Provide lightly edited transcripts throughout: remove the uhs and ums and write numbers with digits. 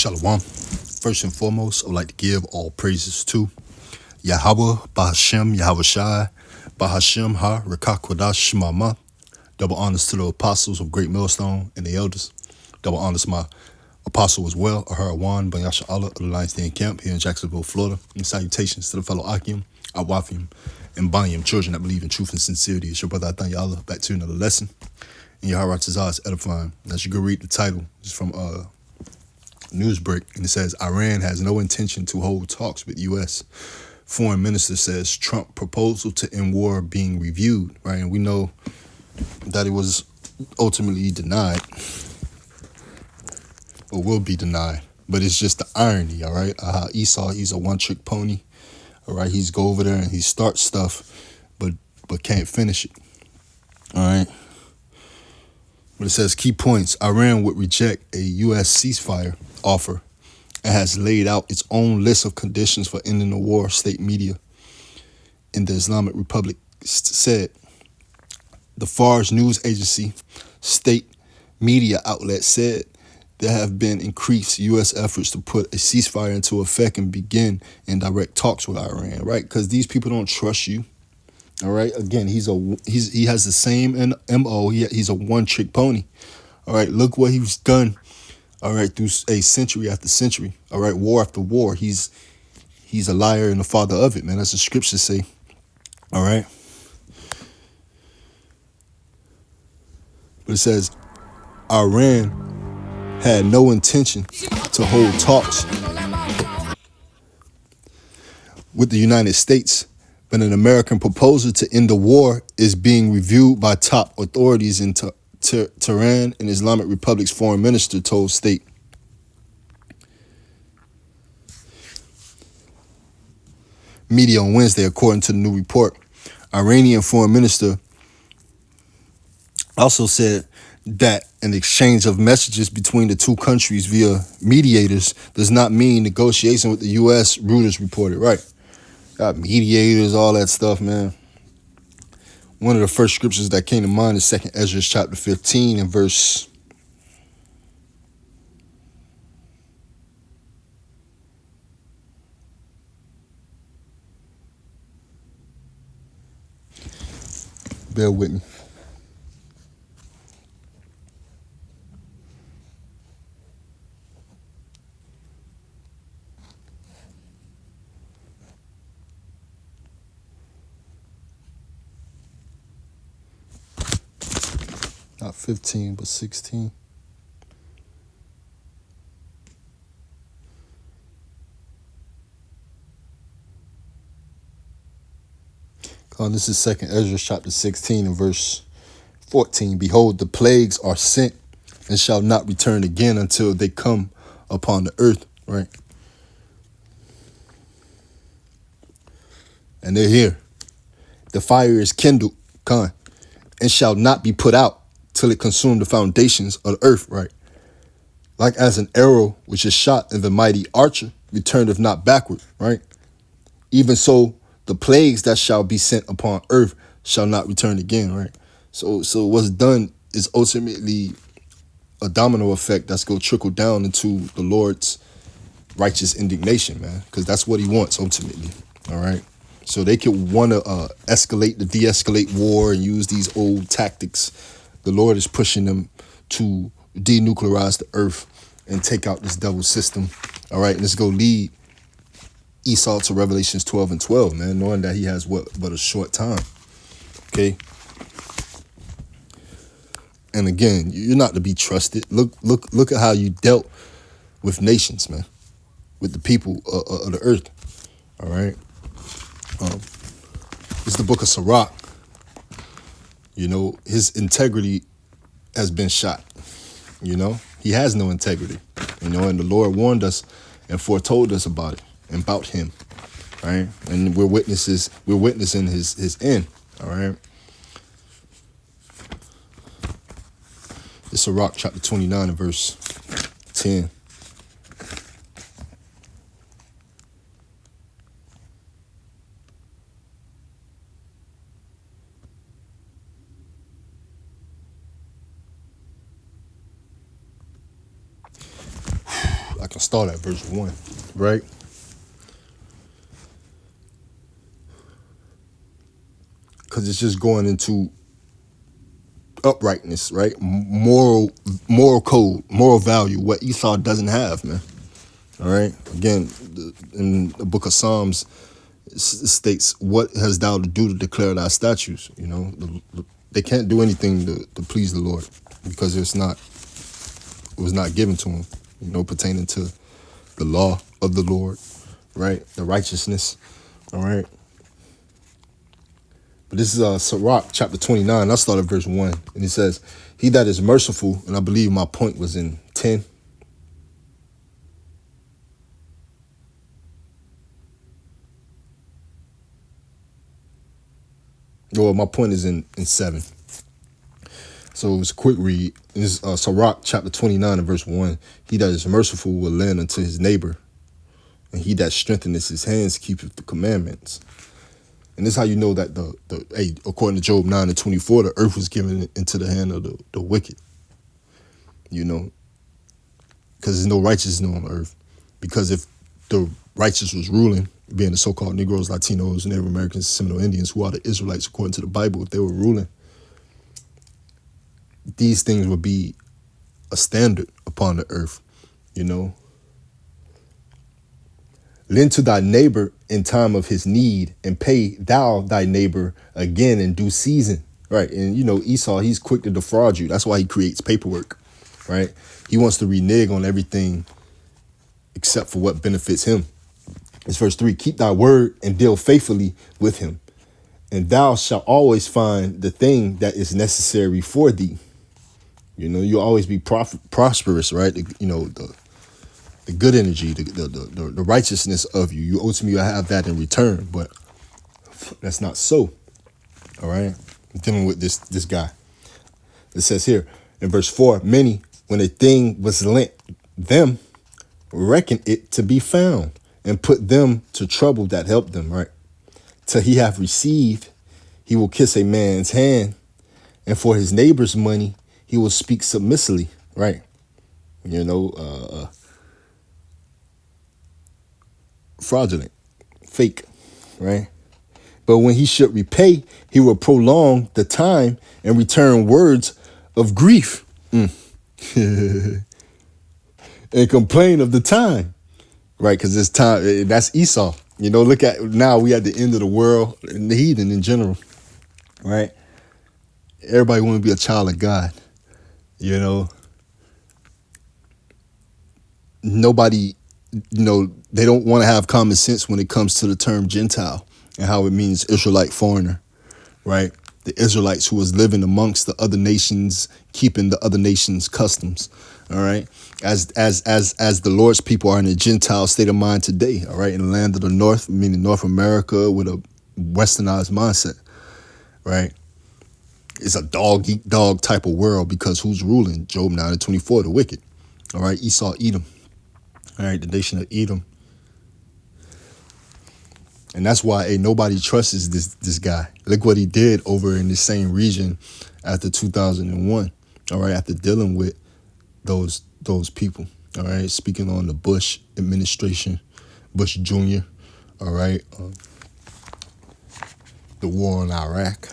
Shalom. First and foremost, I would like to give all praises to Yahweh, Bahashem, Yahweh Shai, Bahashem Ha, Rekah Kodash Shemama. Double honors to the apostles of Great Millstone and the elders. Double honors to my apostle as well, Ahura Wan, Banyasha Allah of the Lions Den Camp here in Jacksonville, Florida. And salutations to the fellow Akim, Awafim, and Banyam, children that believe in truth and sincerity. It's your brother Athan Allah, back to another lesson. And Yahweh Tazah is edifying. As you go read the title, it's from Newsbreak, and it says, Iran has no intention to hold talks with U.S. Foreign Minister says Trump proposal to end war being reviewed, right? And we know that it was ultimately denied, or will be denied. But it's just the irony, all right? Esau, he's a one-trick pony, all right? He's go over there and he starts stuff, but can't finish it, all right? But it says, key points, Iran would reject a U.S. ceasefire offer and has laid out its own list of conditions for ending the war, state media in the Islamic Republic said. The Fars news agency state media outlet said there have been increased U.S. efforts to put a ceasefire into effect and begin indirect talks with Iran, right? Because these people don't trust you. All right. Again, he has the same MO. He's a one-trick pony. All right. Look what he's done. All right, through a century after century. All right, war after war. He's a liar and the father of it, man. That's the scriptures say. All right. But it says Iran had no intention to hold talks with the United States, but an American proposal to end the war is being reviewed by top authorities in Tehran, and Islamic Republic's foreign minister told state. Media on Wednesday, according to the new report. Iranian foreign minister also said that an exchange of messages between the two countries via mediators does not mean negotiation with the U.S., Reuters reported. Right. Got mediators, all that stuff, man. One of the first scriptures that came to mind is 2 Ezra chapter 15 and verse 15. Bear with me. Not 15, but 16. This is 2 Ezra chapter 16 and verse 14. Behold, the plagues are sent and shall not return again until they come upon the earth, right? And they're here. The fire is kindled, and shall not be put out till it consume the foundations of the earth, right? Like as an arrow which is shot, and the mighty archer returneth not backward, right? Even so, the plagues that shall be sent upon earth shall not return again, right? So what's done is ultimately a domino effect that's going to trickle down into the Lord's righteous indignation, man, because that's what he wants ultimately, all right? So they could want to escalate the de-escalate war and use these old tactics. The Lord is pushing them to denuclearize the earth and take out this devil system, all right? And it's going to lead Esau to Revelations 12 and 12, man, knowing that he has but a short time, okay? And again, you're not to be trusted. Look at how you dealt with nations, man, with the people of the earth, all right? It's the book of Sirach. You know, his integrity has been shot. You know, he has no integrity, you know, and the Lord warned us and foretold us about it and about him, right? And we're witnessing his end, all right? It's Sirach chapter 29 and verse 10. I can start at verse 1, right? Because it's just going into uprightness, right? Moral code, moral value, what Esau doesn't have, man. All right. Again, in the book of Psalms, it states, "What hast thou to do to declare thy statutes?" You know, they can't do anything to please the Lord because it was not given to them. You know, pertaining to the law of the Lord, right? The righteousness. All right. But this is Sirach chapter 29. I'll start at verse 1. And it says, "He that is merciful," and I believe my point was in 10. Well, my point is in 7. So it's a quick read. This is Sirach chapter 29 and verse 1. "He that is merciful will lend unto his neighbor, and he that strengtheneth his hands keepeth the commandments." And this is how you know that according to Job 9 and 24, the earth was given into the hand of the wicked. You know, because there's no righteousness on the earth. Because if the righteous was ruling, being the so-called Negroes, Latinos, Native Americans, Seminole Indians, who are the Israelites according to the Bible, if they were ruling, these things would be a standard upon the earth, you know. "Lend to thy neighbor in time of his need, and pay thou thy neighbor again in due season." Right. And, you know, Esau, he's quick to defraud you. That's why he creates paperwork, right? He wants to renege on everything except for what benefits him. It's verse 3. "Keep thy word and deal faithfully with him, and thou shalt always find the thing that is necessary for thee." You know, you'll always be prosperous, right? You know, the good energy, the righteousness of you. You ultimately will have that in return, but that's not so. All right, I'm dealing with this guy. It says here in verse 4, "Many, when a thing was lent them, reckon it to be found, and put them to trouble that helped them." Right, "Till he have received, he will kiss a man's hand, and for his neighbor's money he will speak submissively." Right, you know, fraudulent, fake, right? "But when he should repay, he will prolong the time and return words of grief and complain of the time," right? Because it's time. That's Esau. You know, look at now, we at the end of the world and the heathen in general, right? Everybody want to be a child of God. You know, nobody, you know, they don't want to have common sense when it comes to the term Gentile and how it means Israelite, foreigner, right? The Israelites who was living amongst the other nations, keeping the other nations' customs, all right? As the Lord's people are in a Gentile state of mind today, all right? In the land of the North, meaning North America, with a westernized mindset, right? It's a dog eat dog type of world because who's ruling? Job 9 and 24, the wicked, all right? Esau, Edom, all right? The nation of Edom. And that's why nobody trusts this guy. Look what he did over in the same region after 2001. All right, after dealing with those people. All right, speaking on the Bush administration, Bush Jr. All right, the war in Iraq,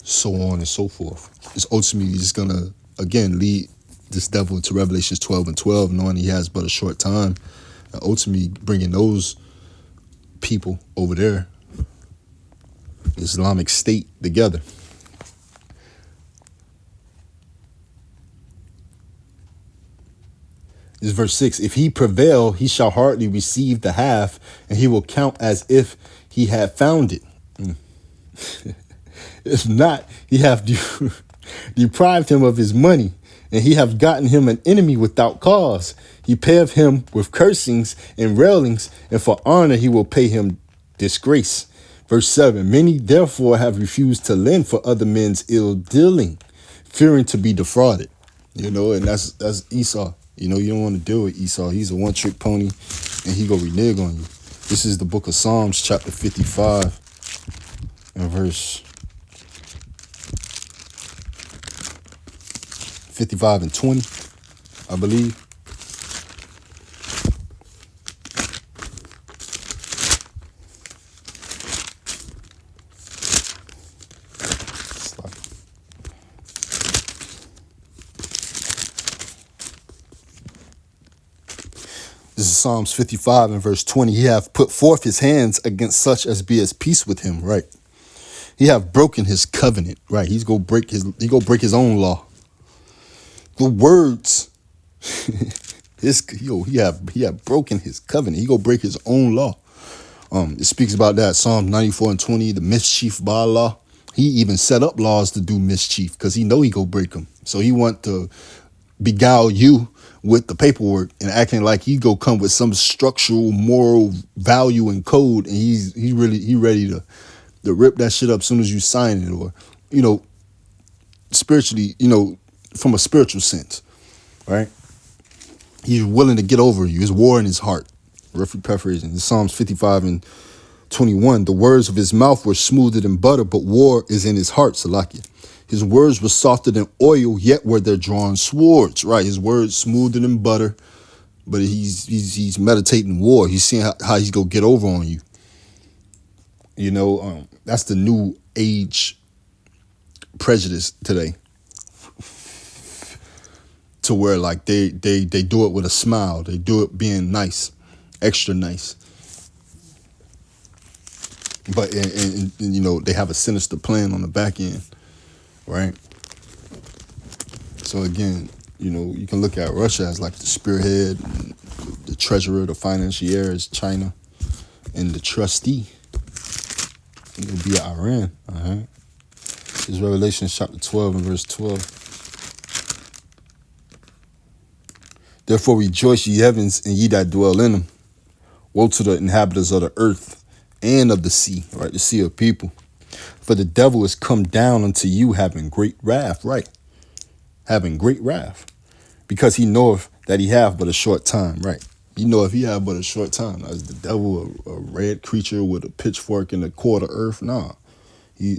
so on and so forth. It's ultimately just gonna again lead this devil to Revelations 12 and 12, knowing he has but a short time, and ultimately bringing those people over there, Islamic State, together. This is verse 6. "If he prevail, he shall hardly receive the half, and he will count as if he had found it. If not, he hath deprived him of his money, and he hath gotten him an enemy without cause. He payeth him with cursings and railings, and for honor he will pay him disgrace." Verse 7. "Many therefore have refused to lend for other men's ill dealing, fearing to be defrauded." You know, and that's Esau. You know, you don't want to deal with Esau. He's a one-trick pony, and he go renege on you. This is the book of Psalms, chapter 55, and verse 55 and 20, I believe. This is Psalms 55 and verse 20. He hath put forth his hands against such as be at peace with him, right? He have broken his covenant, right? He go break his own law. The words, he have broken his covenant. He go break his own law. It speaks about that, Psalm 94 and 20, the mischief by law. He even set up laws to do mischief because he know he go break them. So he want to beguile you with the paperwork and acting like he go come with some structural moral value and code, and he ready to rip that shit up as soon as you sign it, or spiritually, from a spiritual sense, right? He's willing to get over you. His war in his heart. Roughly paraphrasing. Psalms 55 and 21. The words of his mouth were smoother than butter, but war is in his heart, Salakia. His words were softer than oil, yet were there drawn swords, right? His words smoother than butter, but he's meditating war. He's seeing how he's gonna get over on you. That's the new age prejudice today. To where like they do it with a smile. They do it being nice, extra nice. But and they have a sinister plan on the back end, right? So again, you can look at Russia as like the spearhead, the treasurer, the financier is China, and the trustee it will be Iran. All right. This is Revelation chapter 12 and verse 12. Therefore rejoice, ye heavens, and ye that dwell in them. Woe to the inhabitants of the earth and of the sea, right? The sea of people. For the devil is come down unto you having great wrath, right? Having great wrath. Because he knoweth that he have but a short time, right? You know if he have but a short time. Now, is the devil a red creature with a pitchfork and a core of earth? Nah.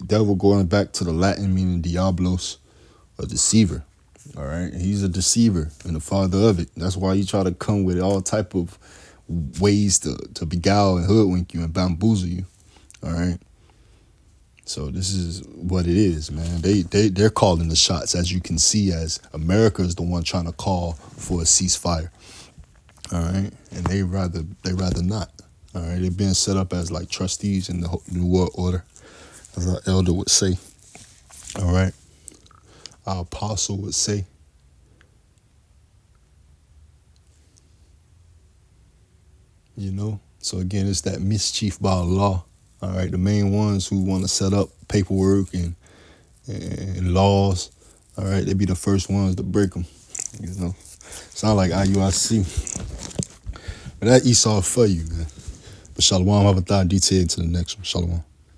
Devil going back to the Latin meaning diablos, a deceiver. All right, he's a deceiver and the father of it. That's why he try to come with all type of ways to beguile and hoodwink you and bamboozle you. All right. So this is what it is, man. They're calling the shots, as you can see, as America is the one trying to call for a ceasefire. All right, and they rather not. All right, they're being set up as like trustees in the New World Order, as our elder would say. All right. Our apostle would say. So again, it's that mischief by law. All right, the main ones who want to set up paperwork and laws. All right, they be the first ones to break them. Sound like IUIC. But that Esau for you, man. But Shalom, have a thought detail to the next one. Shalom.